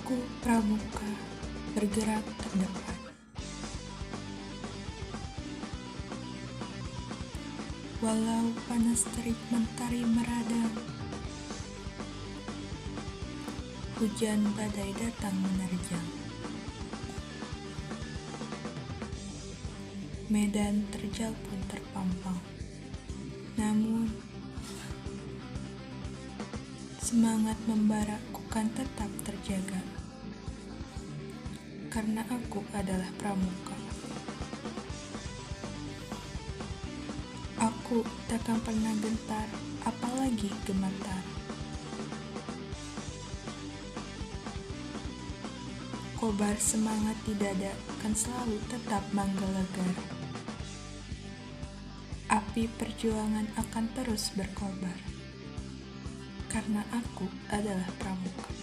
Aku pramuka bergerak terdepan. Walau panas terik mentari meradang, hujan badai datang menerjang. Medan terjal pun terpampang. Namun, semangat membaraku kan tetap terjaga. Karena aku adalah pramuka. Aku takkan pernah gentar, apalagi gemetar. Kobar semangat di dada kan selalu tetap menggelegar. Api perjuangan akan terus berkobar. Karena aku adalah pramuka.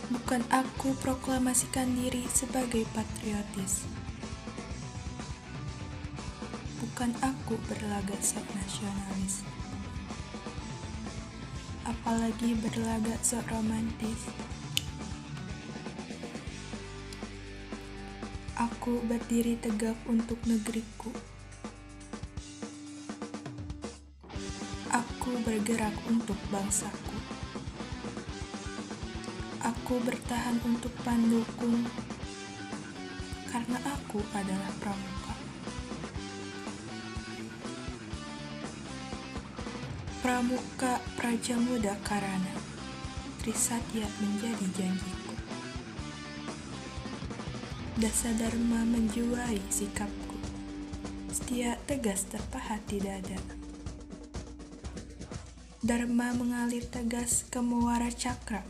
Bukan aku proklamasikan diri sebagai patriotis. Bukan aku berlagak sok nasionalis. Apalagi berlagak sok romantis. Aku berdiri tegak untuk negeriku. Aku bergerak untuk bangsaku. Aku bertahan untuk pendukung, karena aku adalah pramuka. Pramuka Praja Muda Karana, Trisatya menjadi janjiku. Dasa Dharma menjiwai sikapku, setia tegas terpahat di dada. Dharma mengalir tegas ke muara cakra,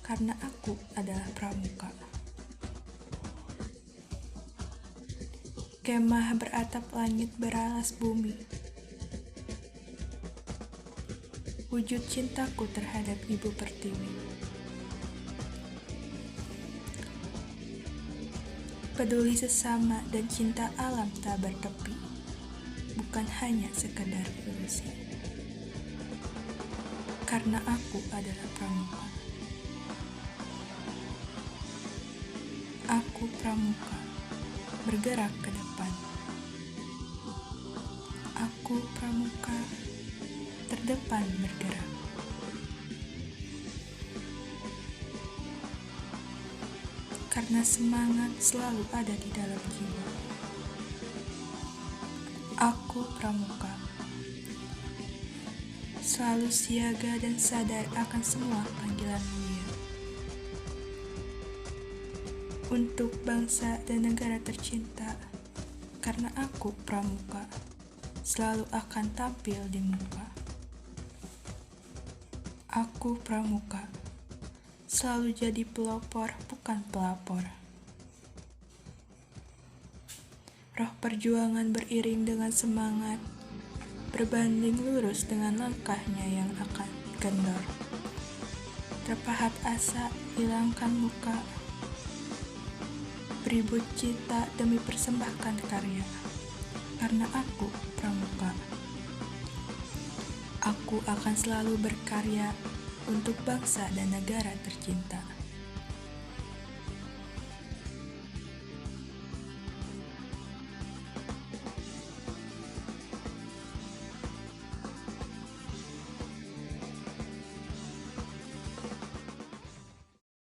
karena aku adalah pramuka. Kemah beratap langit beralas bumi. Wujud cintaku terhadap Ibu Pertiwi. Peduli sesama dan cinta alam tak bertepi, bukan hanya sekedar ilusi. Karena aku adalah pramuka. Aku pramuka, bergerak ke depan. Aku pramuka, terdepan bergerak. Karena semangat selalu ada di dalam jiwa. Aku pramuka, selalu siaga dan sadar akan semua panggilan mulia. Untuk bangsa dan negara tercinta, karena aku pramuka, selalu akan tampil di muka. Aku pramuka, selalu jadi pelopor bukan pelapor. Roh perjuangan beriring dengan semangat, berbanding lurus dengan langkahnya yang akan kendor. Terpahat asa, hilangkan luka, beribu cita demi persembahkan karya. Karena aku pramuka, aku akan selalu berkarya untuk bangsa dan negara tercinta.